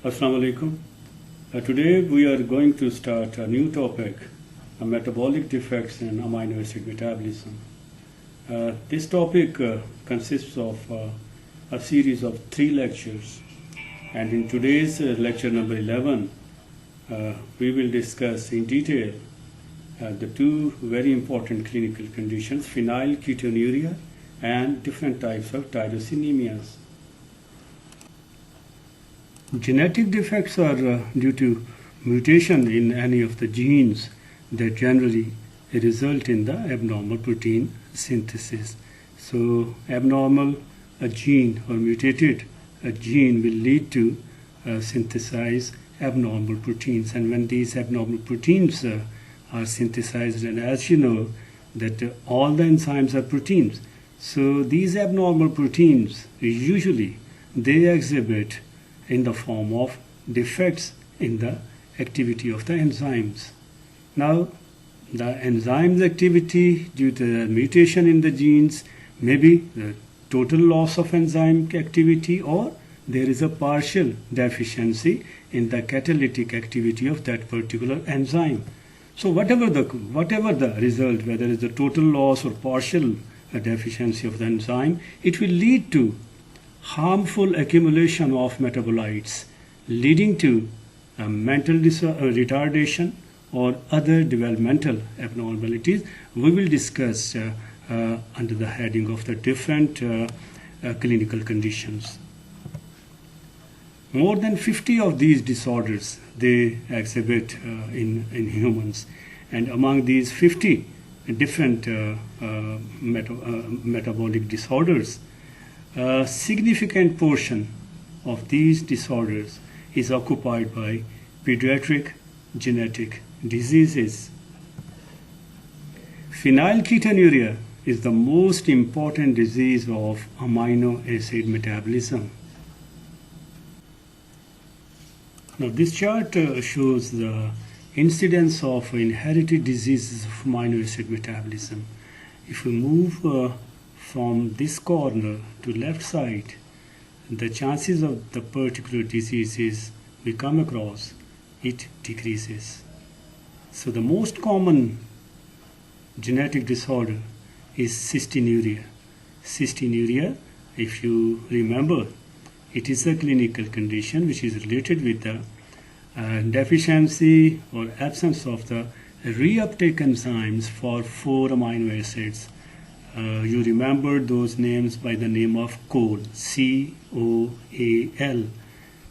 Assalamu alaikum. Today we are going to start a new topic, metabolic defects in amino acid metabolism. This topic consists of a series of 3 lectures, and in today's lecture number 11 we will discuss in detail the 2 very important clinical conditions, phenylketonuria and different types of tyrosinemia. Genetic defects are due to mutation in any of the genes that generally result in the abnormal protein synthesis. So abnormal gene or mutated gene will lead to synthesize abnormal proteins, and when these abnormal proteins are synthesized, and as you know that all the enzymes are proteins, so these abnormal proteins usually they exhibit in the form of defects in the activity of the enzymes. Now, the enzyme's activity due to the mutation in the genes may be the total loss of enzyme activity, or there is a partial deficiency in the catalytic activity of that particular enzyme. So whatever the result, whether it's the total loss or partial deficiency of the enzyme, it will lead to harmful accumulation of metabolites, leading to mental retardation or other developmental abnormalities. We will discuss under the heading of the different clinical conditions. More than 50 of these disorders they exhibit in humans, and among these 50 different metabolic disorders, a significant portion of these disorders is occupied by pediatric genetic diseases. Phenylketonuria is the most important disease of amino acid metabolism. Now this chart shows the incidence of inherited diseases of amino acid metabolism. If we move from this corner to left side, the chances of the particular diseases we come across, it decreases. So the most common genetic disorder is cystinuria. Cystinuria, if you remember, it is a clinical condition which is related with the deficiency or absence of the reuptake enzymes for 4 amino acids. You remember those names by the name of COAL, C-O-A-L.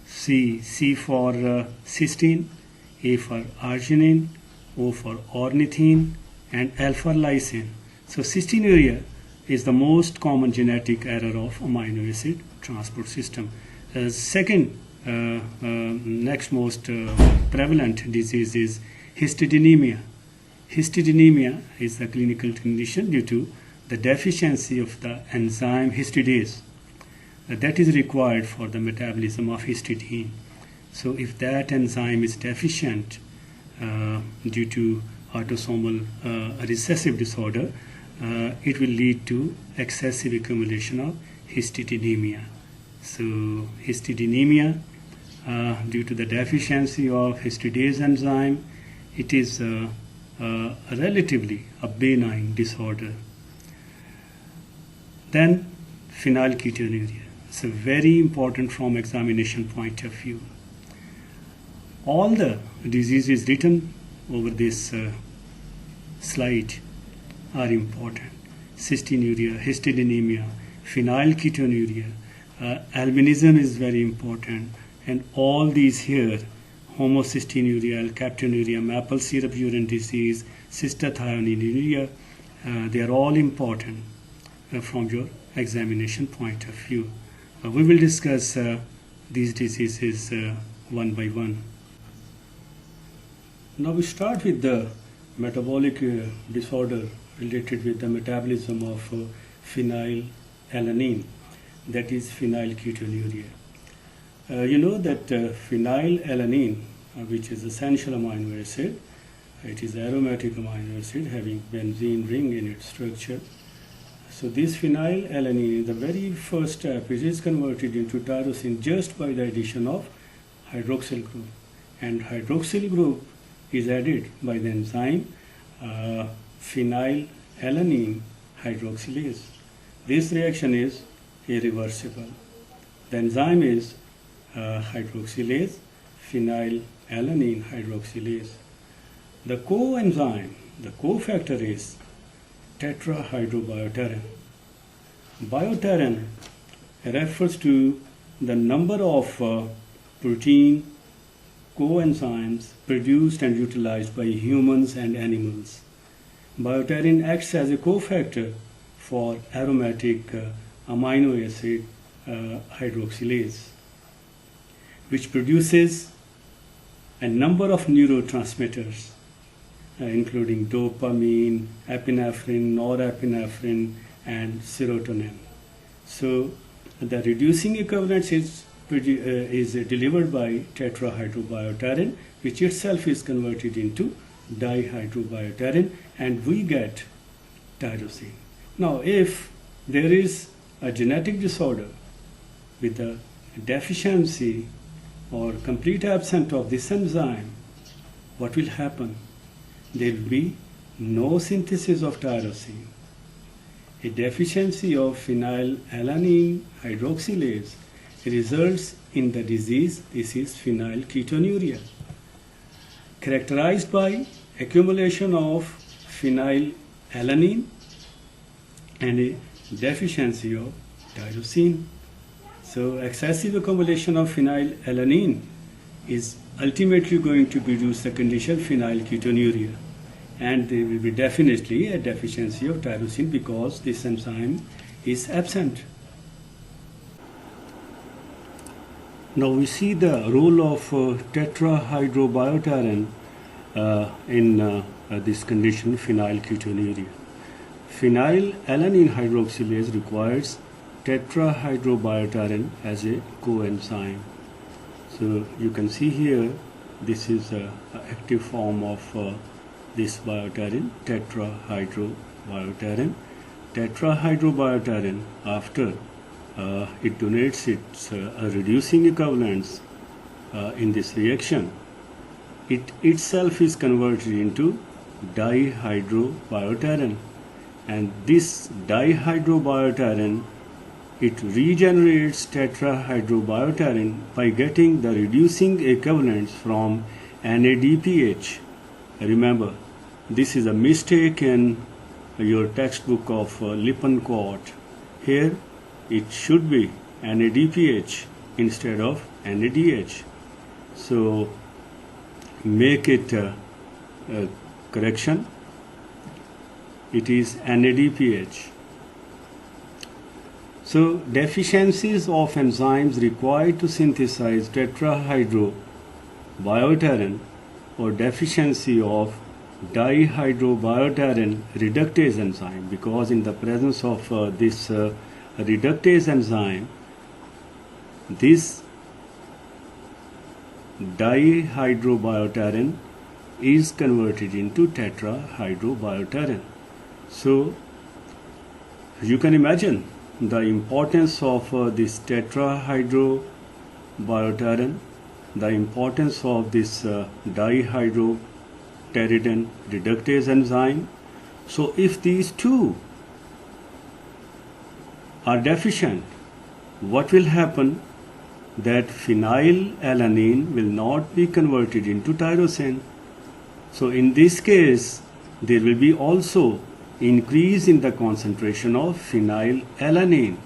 C for cysteine, A for arginine, O for ornithine, and L for lysine. So cystinuria is the most common genetic error of amino acid transport system. Second, next most prevalent disease is histidinemia. Histidinemia is a clinical condition due to the deficiency of the enzyme histidase that is required for the metabolism of histidine. So if that enzyme is deficient due to autosomal recessive disorder, it will lead to excessive accumulation of histidinemia. So histidinemia, due to the deficiency of histidase enzyme, it is relatively a benign disorder. Then phenylketonuria. It's very important from examination point of view. All the diseases written over this slide are important. Cystinuria, histidinemia, phenylketonuria, albinism is very important, and all these here, homocystinuria, alkaptonuria, maple syrup urine disease, cystathionuria, they are all important from your examination point of view. We will discuss these diseases one by one. Now we start with the metabolic disorder related with the metabolism of phenylalanine, that is phenylketonuria. You know that phenylalanine, which is essential amino acid, it is aromatic amino acid having benzene ring in its structure. So this phenylalanine, the very first step, it is converted into tyrosine just by the addition of hydroxyl group, and hydroxyl group is added by the enzyme phenylalanine hydroxylase. This reaction is irreversible. The enzyme is hydroxylase, phenylalanine hydroxylase. The coenzyme, the cofactor is tetrahydrobiotarin. Biotarin refers to the number of protein coenzymes produced and utilized by humans and animals. Biotarin acts as a cofactor for aromatic amino acid hydroxylase, which produces a number of neurotransmitters, including dopamine, epinephrine, norepinephrine, and serotonin. So the reducing equivalence is delivered by tetrahydrobiotarin, which itself is converted into dihydrobiotarin, and we get tyrosine. Now, if there is a genetic disorder with a deficiency or complete absence of this enzyme, what will happen? There will be no synthesis of tyrosine. A deficiency of phenylalanine hydroxylase results in the disease. This is phenylketonuria, characterized by accumulation of phenylalanine and a deficiency of tyrosine. So excessive accumulation of phenylalanine is ultimately going to produce the condition phenylketonuria, and there will be definitely a deficiency of tyrosine because this enzyme is absent. Now we see the role of tetrahydrobiotarin in this condition phenylketonuria. Phenylalanine hydroxylase requires tetrahydrobiotarin as a coenzyme. So you can see here, this is an active form of this biotarin, tetrahydrobiotarin. Tetrahydrobiotarin, after it donates its reducing equivalents in this reaction, it itself is converted into dihydrobiotarin, and this dihydrobiotarin, it regenerates tetrahydrobiotarin by getting the reducing equivalents from NADPH. Remember, this is a mistake in your textbook of Lippincott. Here it should be NADPH instead of NADH. So make it a correction. It is NADPH. So deficiencies of enzymes required to synthesize tetrahydrobiotarin or deficiency of dihydrobiotarin reductase enzyme, because in the presence of this reductase enzyme, this dihydrobiotarin is converted into tetrahydrobiotarin. So you can imagine the importance of this tetrahydrobiotarin, the importance of this dihydropteridine reductase enzyme. So if these two are deficient, what will happen? That phenylalanine will not be converted into tyrosine. So in this case, there will be also increase in the concentration of phenylalanine.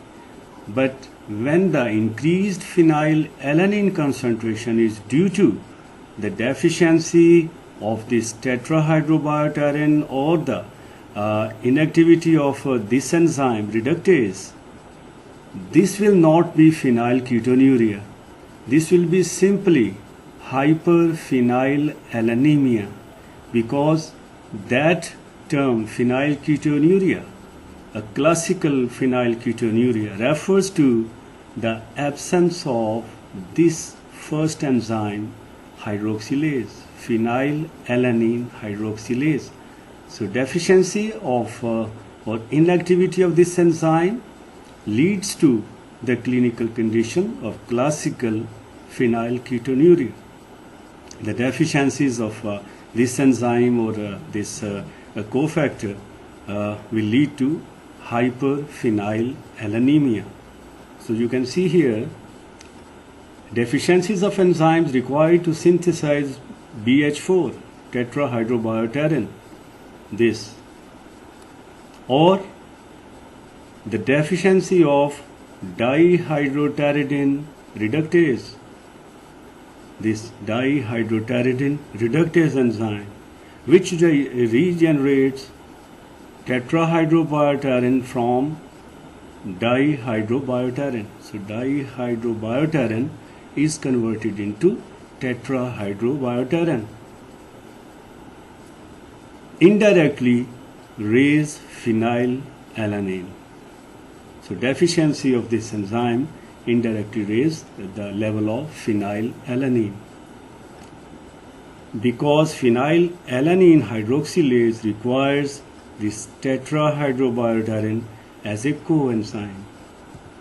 But when the increased phenylalanine concentration is due to the deficiency of this tetrahydrobiotarin or the inactivity of this enzyme reductase, this will not be phenylketonuria. This will be simply hyperphenylalanemia, because that term phenylketonuria, a classical phenylketonuria, refers to the absence of this first enzyme hydroxylase, phenylalanine hydroxylase. So deficiency of or inactivity of this enzyme leads to the clinical condition of classical phenylketonuria. The deficiencies of this enzyme or this cofactor will lead to hyperphenylalanemia. So you can see here deficiencies of enzymes required to synthesize BH4 tetrahydrobiopterin, this, or the deficiency of dihydropteridine reductase, this dihydropteridine reductase enzyme, which regenerates tetrahydrobiopterin from dihydrobiopterin. So dihydrobiopterin is converted into tetrahydrobiopterin. Indirectly raise phenylalanine. So deficiency of this enzyme indirectly raise the level of phenylalanine. Because phenylalanine hydroxylase requires this tetrahydrobiopterin as a coenzyme.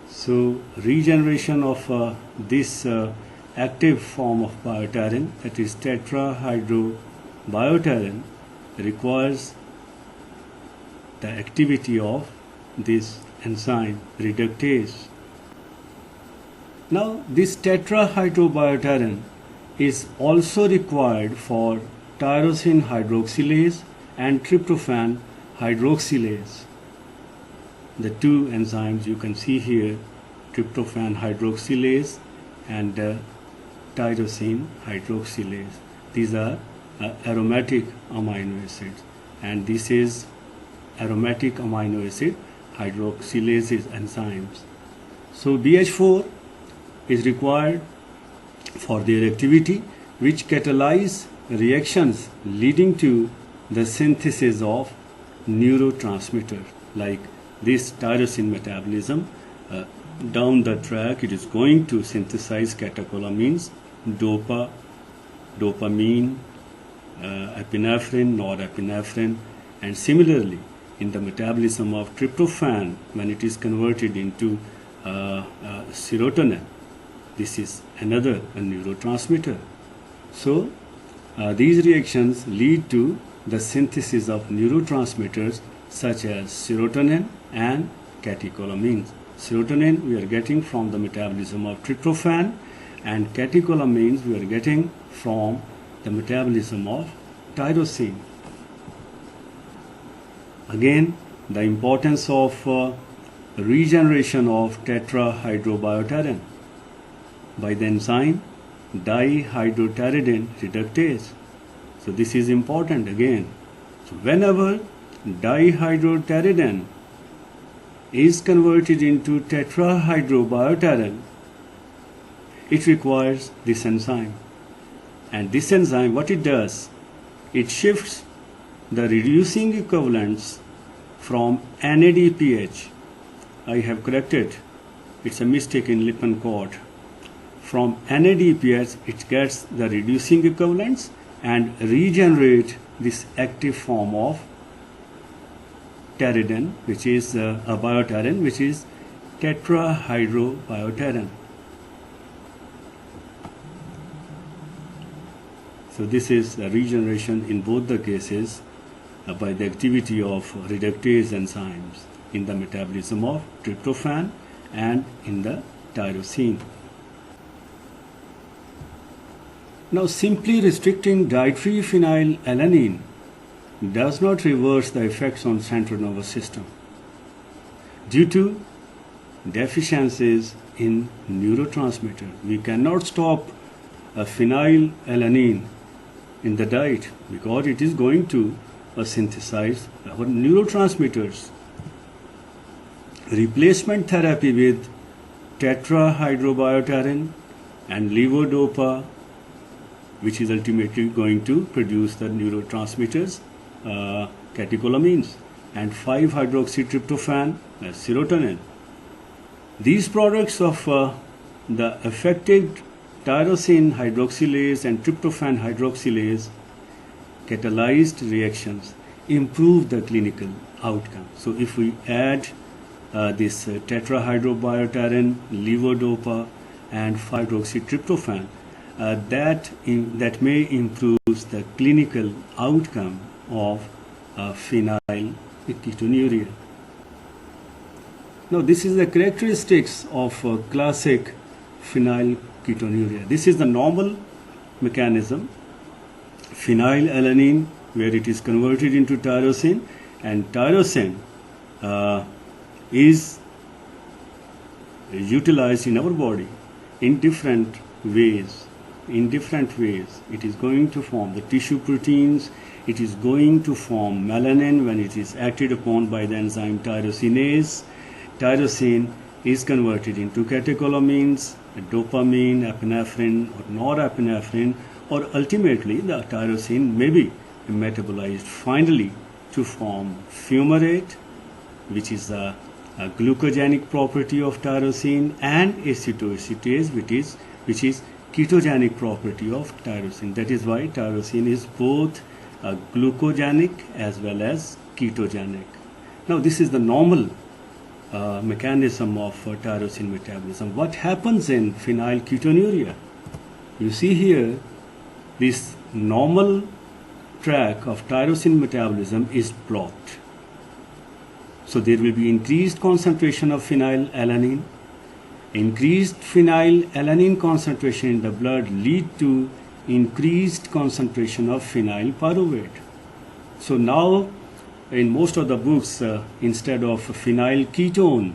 So regeneration of this active form of biopterin, that is tetrahydrobiopterin, requires the activity of this enzyme reductase. Now this tetrahydrobiopterin is also required for tyrosine hydroxylase and tryptophan hydroxylase. The two enzymes you can see here, tryptophan hydroxylase and tyrosine hydroxylase. These are aromatic amino acids, and this is aromatic amino acid hydroxylase enzymes. So BH4 is required for their activity, which catalyze reactions leading to the synthesis of neurotransmitters like this tyrosine metabolism. Down the track it is going to synthesize catecholamines, dopamine, epinephrine, norepinephrine, and similarly in the metabolism of tryptophan, when it is converted into serotonin, this is another neurotransmitter. So these reactions lead to the synthesis of neurotransmitters such as serotonin and catecholamines. Serotonin we are getting from the metabolism of tryptophan, and catecholamines we are getting from the metabolism of tyrosine. Again, the importance of regeneration of tetrahydrobiopterin by the enzyme dihydropteridine reductase. So this is important again. So whenever dihydropteridine is converted into tetrahydrobiopterin, it requires this enzyme. And this enzyme, what it does, it shifts the reducing equivalents from NADPH. I have corrected, it's a mistake in Lippincott. From NADPH, it gets the reducing equivalents and regenerate this active form of pteridine, which is a biopterin, which is tetrahydrobiopterin. So this is a regeneration in both the cases by the activity of reductase enzymes in the metabolism of tryptophan and in the tyrosine. Now simply restricting dietary phenylalanine does not reverse the effects on central nervous system. Due to deficiencies in neurotransmitter, we cannot stop a phenylalanine in the diet because it is going to synthesize our neurotransmitters. Replacement therapy with tetrahydrobiopterin and levodopa, which is ultimately going to produce the neurotransmitters, catecholamines, and 5-hydroxytryptophan, serotonin. These products of the affected tyrosine hydroxylase and tryptophan hydroxylase catalyzed reactions improve the clinical outcome. So if we add this tetrahydrobiopterin, levodopa, and 5-hydroxytryptophan that may improve the clinical outcome of phenylketonuria. Now, this is the characteristics of classic phenylketonuria. This is the normal mechanism. Phenylalanine, where it is converted into tyrosine, and tyrosine is utilized in our body in different ways. It is going to form the tissue proteins. It is going to form melanin when it is acted upon by the enzyme tyrosinase. Tyrosine is converted into catecholamines, dopamine, epinephrine, or norepinephrine, or ultimately the tyrosine may be metabolized finally to form fumarate, which is a glucogenic property of tyrosine, and acetoacetate, which is ketogenic property of tyrosine. That is why tyrosine is both glucogenic as well as ketogenic. Now, this is the normal mechanism of tyrosine metabolism. What happens in phenylketonuria? You see here, this normal track of tyrosine metabolism is blocked. So there will be increased concentration of phenylalanine. Increased phenylalanine concentration in the blood lead to increased concentration of phenyl pyruvate. So now, in most of the books, instead of phenyl ketone,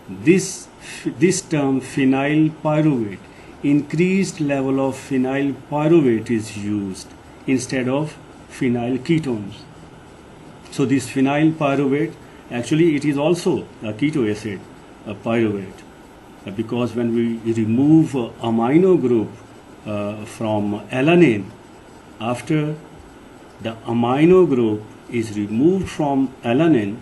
this term phenyl pyruvate, increased level of phenyl pyruvate is used instead of phenyl ketones. So this phenyl pyruvate, actually it is also a keto acid, a pyruvate, because when we remove amino group from alanine, after the amino group is removed from alanine,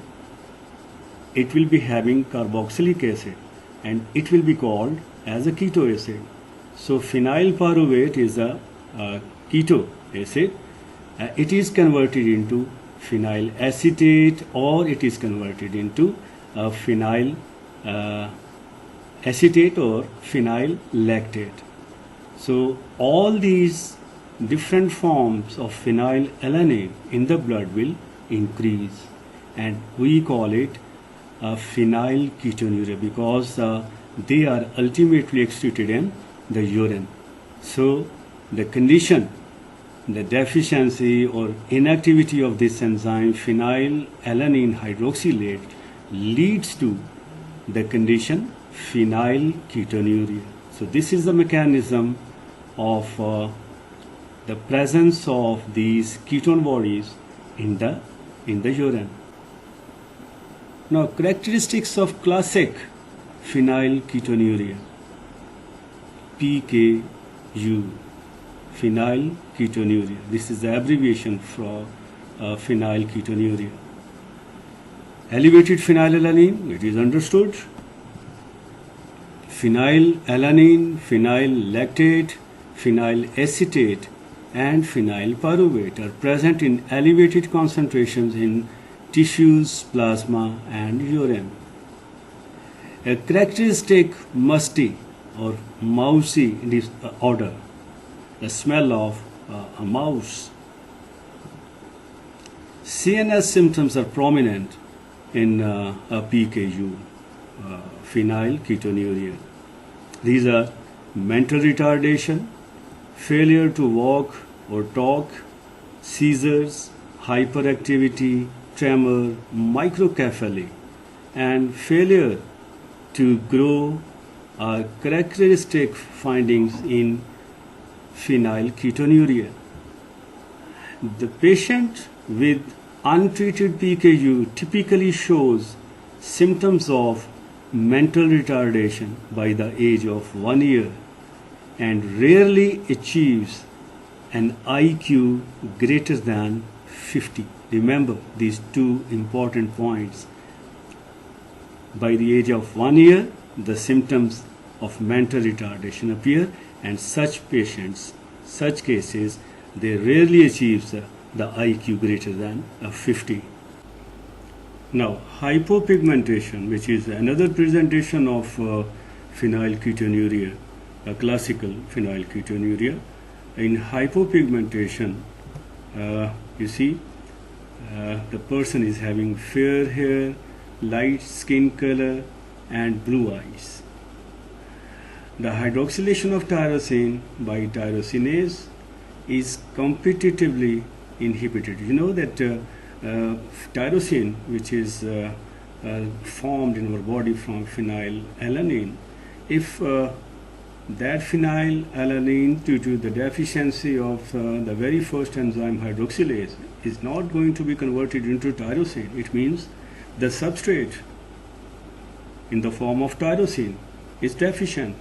it will be having carboxylic acid and it will be called as a keto acid. So phenyl pyruvate is a keto acid. It is converted into phenyl acetate, or it is converted into phenyl acetate or phenyl lactate. So all these different forms of phenylalanine in the blood will increase, and we call it phenylketonuria because they are ultimately excreted in the urine. So the condition, the deficiency or inactivity of this enzyme phenylalanine hydroxylase leads to the condition phenylketonuria. So this is the mechanism of the presence of these ketone bodies in the urine. Now, characteristics of classic phenylketonuria. PKU, phenylketonuria. This is the abbreviation for phenylketonuria. Elevated phenylalanine, it is understood. Phenylalanine, phenyl lactate, phenyl acetate, and phenyl pyruvate are present in elevated concentrations in tissues, plasma, and urine. A characteristic musty or mousy odor, the smell of a mouse. CNS symptoms are prominent in a PKU, phenylketonuria. These are mental retardation, failure to walk or talk, seizures, hyperactivity, tremor, microcephaly, and failure to grow are characteristic findings in phenylketonuria. The patient with untreated PKU typically shows symptoms of mental retardation by the age of 1 year and rarely achieves an IQ greater than 50. Remember these two important points. By the age of 1 year, the symptoms of mental retardation appear, and such patients, such cases, they rarely achieve the IQ greater than 50. Now, hypopigmentation, which is another presentation of phenylketonuria, a classical phenylketonuria. In hypopigmentation, you see the person is having fair hair, light skin color, and blue eyes. The hydroxylation of tyrosine by tyrosinase is competitively inhibited. You know that tyrosine, which is formed in our body from phenylalanine, if that phenylalanine, due to the deficiency of the very first enzyme hydroxylase, is not going to be converted into tyrosine, it means the substrate in the form of tyrosine is deficient.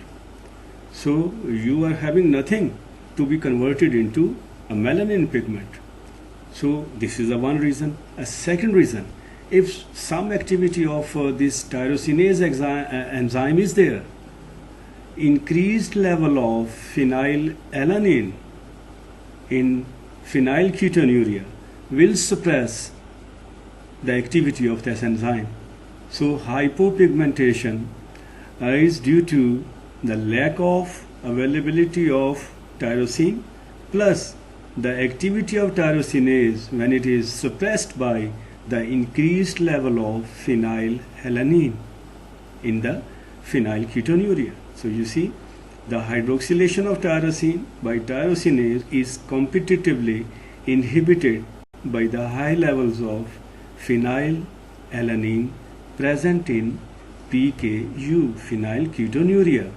So you are having nothing to be converted into a melanin pigment. So this is the one reason. A second reason, if some activity of this tyrosinase enzyme is there, increased level of phenylalanine in phenylketonuria will suppress the activity of this enzyme. So hypopigmentation is due to the lack of availability of tyrosine plus the activity of tyrosinase when it is suppressed by the increased level of phenylalanine in the phenylketonuria. So you see, the hydroxylation of tyrosine by tyrosinase is competitively inhibited by the high levels of phenylalanine present in PKU, phenylketonuria.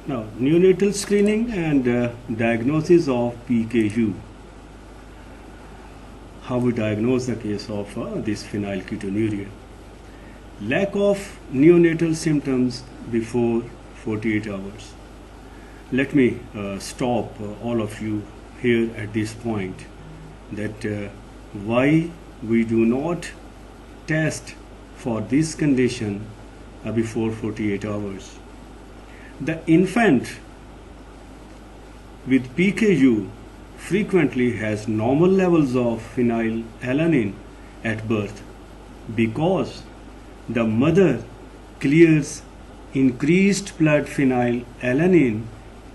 Now, neonatal screening and diagnosis of PKU. How we diagnose the case of this phenylketonuria. Lack of neonatal symptoms before 48 hours. Let me stop all of you here at this point, that why we do not test for this condition before 48 hours. The infant with PKU frequently has normal levels of phenylalanine at birth because the mother clears increased blood phenylalanine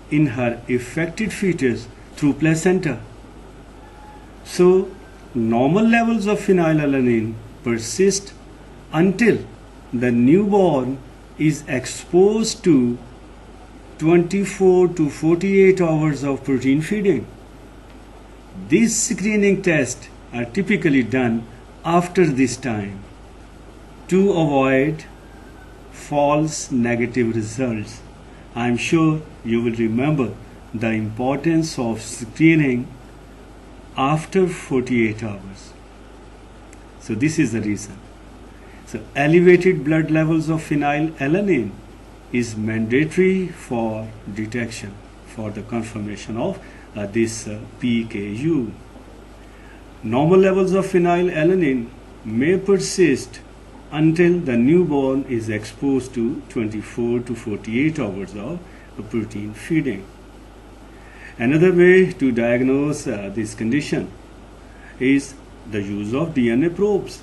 in her affected fetus through placenta. So, normal levels of phenylalanine persist until the newborn is exposed to 24 to 48 hours of protein feeding. These screening tests are typically done after this time to avoid false negative results. I am sure you will remember the importance of screening after 48 hours. So this is the reason. So elevated blood levels of phenylalanine is mandatory for detection, for the confirmation of this PKU. Normal levels of phenylalanine may persist until the newborn is exposed to 24 to 48 hours of protein feeding. Another way to diagnose this condition is the use of DNA probes.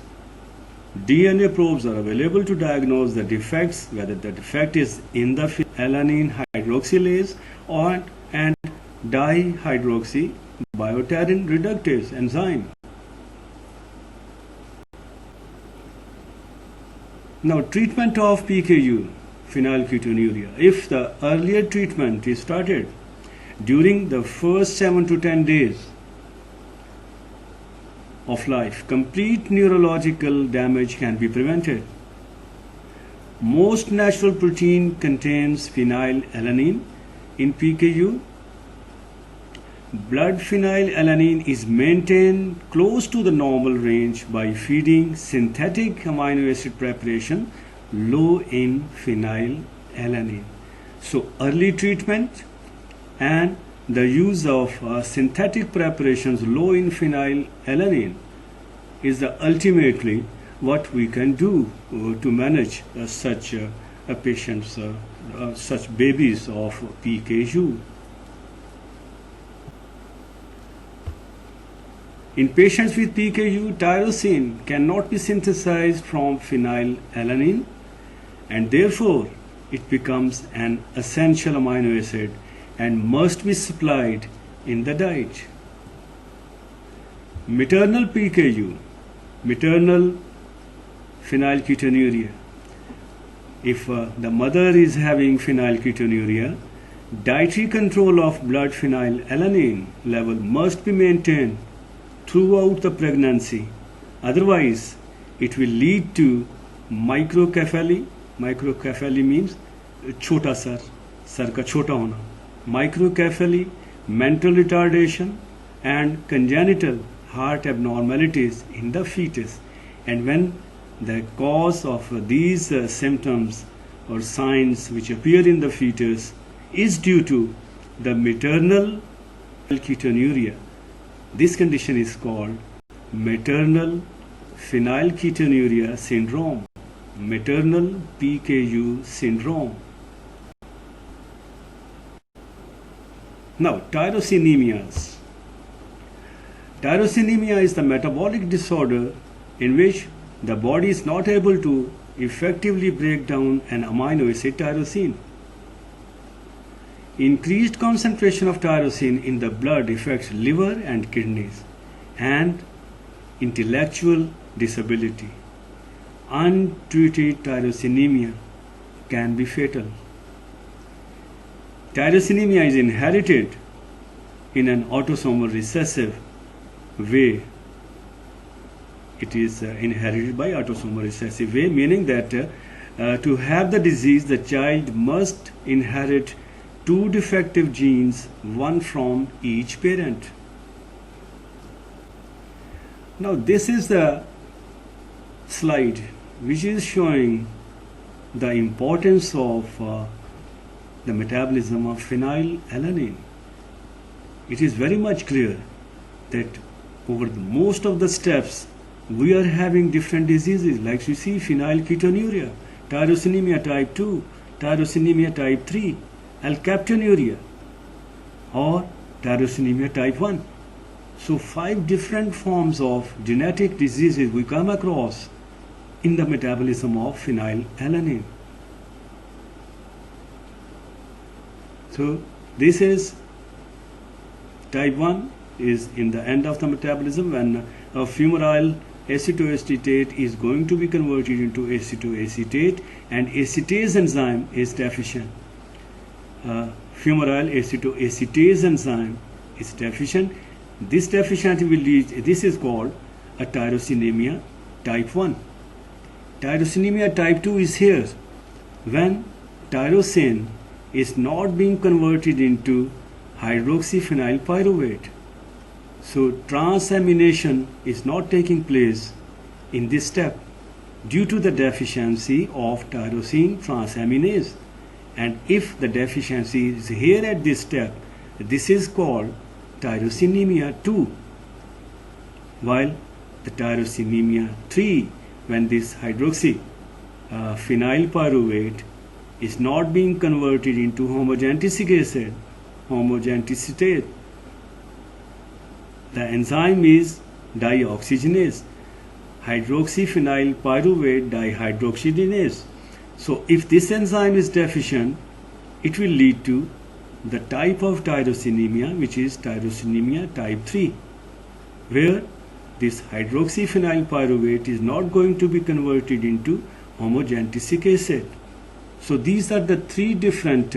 DNA probes are available to diagnose the defects, whether the defect is in the phenylalanine hydroxylase or and dihydroxy biopterin reductase enzyme. Now, treatment of PKU, phenylketonuria. If the earlier treatment is started during the first 7 to 10 days of life, complete neurological damage can be prevented. Most natural protein contains phenylalanine. In PKU, blood phenylalanine is maintained close to the normal range by feeding synthetic amino acid preparation low in phenylalanine. So early treatment and the use of synthetic preparations low in phenylalanine is ultimately what we can do to manage such patients, such babies of PKU. In patients with PKU, tyrosine cannot be synthesized from phenylalanine, and therefore it becomes an essential amino acid and must be supplied in the diet. Maternal PKU, maternal phenylketonuria. If the mother is having phenylketonuria, dietary control of blood phenylalanine level must be maintained throughout the pregnancy. Otherwise, it will lead to microcephaly. Microcephaly means छोटा sir का छोटा होना. Microcephaly, mental retardation, and congenital heart abnormalities in the fetus. And when the cause of these symptoms or signs which appear in the fetus is due to the maternal phenylketonuria, this condition is called maternal phenylketonuria syndrome, maternal PKU syndrome. Now, tyrosinemia. Tyrosinemia is the metabolic disorder in which the body is not able to effectively break down an amino acid tyrosine. Increased concentration of tyrosine in the blood affects liver and kidneys and intellectual disability. Untreated tyrosinemia can be fatal. Tyrosinemia is inherited in an autosomal recessive way. It is inherited by autosomal recessive way, meaning that to have the disease, the child must inherit 2 defective genes, one from each parent. Now, this is the slide which is showing the importance of the metabolism of phenylalanine. It is very much clear that over most of the steps we are having different diseases, like you see phenylketonuria, tyrosinemia type 2, tyrosinemia type 3, alkaptonuria, or tyrosinemia type 1. So 5 different forms of genetic diseases we come across in the metabolism of phenylalanine. So this is type 1 is in the end of the metabolism when a fumarate acetoacetate is going to be converted into acetoacetate and acetase enzyme is deficient. Fumarate acetoacetate enzyme is deficient. This deficiency will lead, this is called a tyrosinemia type 1. Tyrosinemia type 2 is here when tyrosine is not being converted into hydroxyphenylpyruvate. So transamination is not taking place in this step due to the deficiency of tyrosine transaminase. And if the deficiency is here at this step, this is called tyrosinemia 2. While the tyrosinemia 3, when this hydroxyphenylpyruvate is not being converted into homogentisic acid, homogenticate, the enzyme is dioxygenase, hydroxyphenylpyruvate dihydroxygenase. So if this enzyme is deficient, it will lead to the type of tyrosinemia, which is tyrosinemia type 3, where this hydroxyphenylpyruvate is not going to be converted into homogentisic acid. So these are the 3 different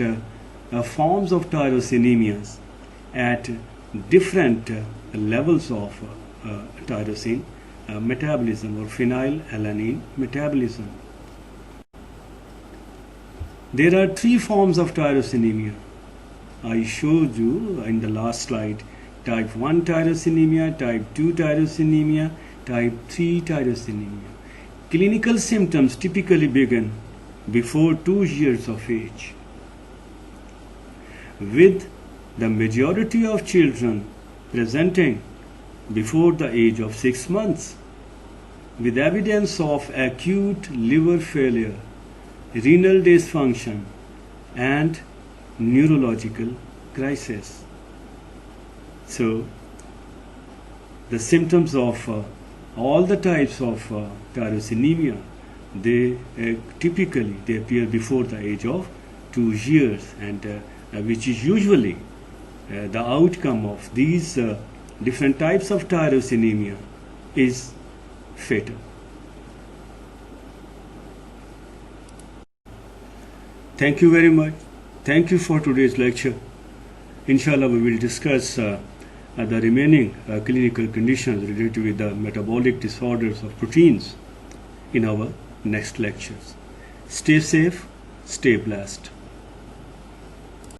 forms of tyrosinemias at different levels of tyrosine metabolism or phenylalanine metabolism. There are 3 forms of tyrosinemia. I showed you in the last slide type 1 tyrosinemia, type 2 tyrosinemia, type 3 tyrosinemia. Clinical symptoms typically begin before 2 years of age, with the majority of children presenting before the age of 6 months, with evidence of acute liver failure, renal dysfunction, and neurological crisis. So, the symptoms of all the types of tyrosinemia they typically they appear before the age of 2 years, and which is usually the outcome of these different types of tyrosinemia is fatal. Thank you very much. Thank you for today's lecture. Inshallah, we will discuss the remaining clinical conditions related with the metabolic disorders of proteins in our next lectures. Stay safe, stay blessed.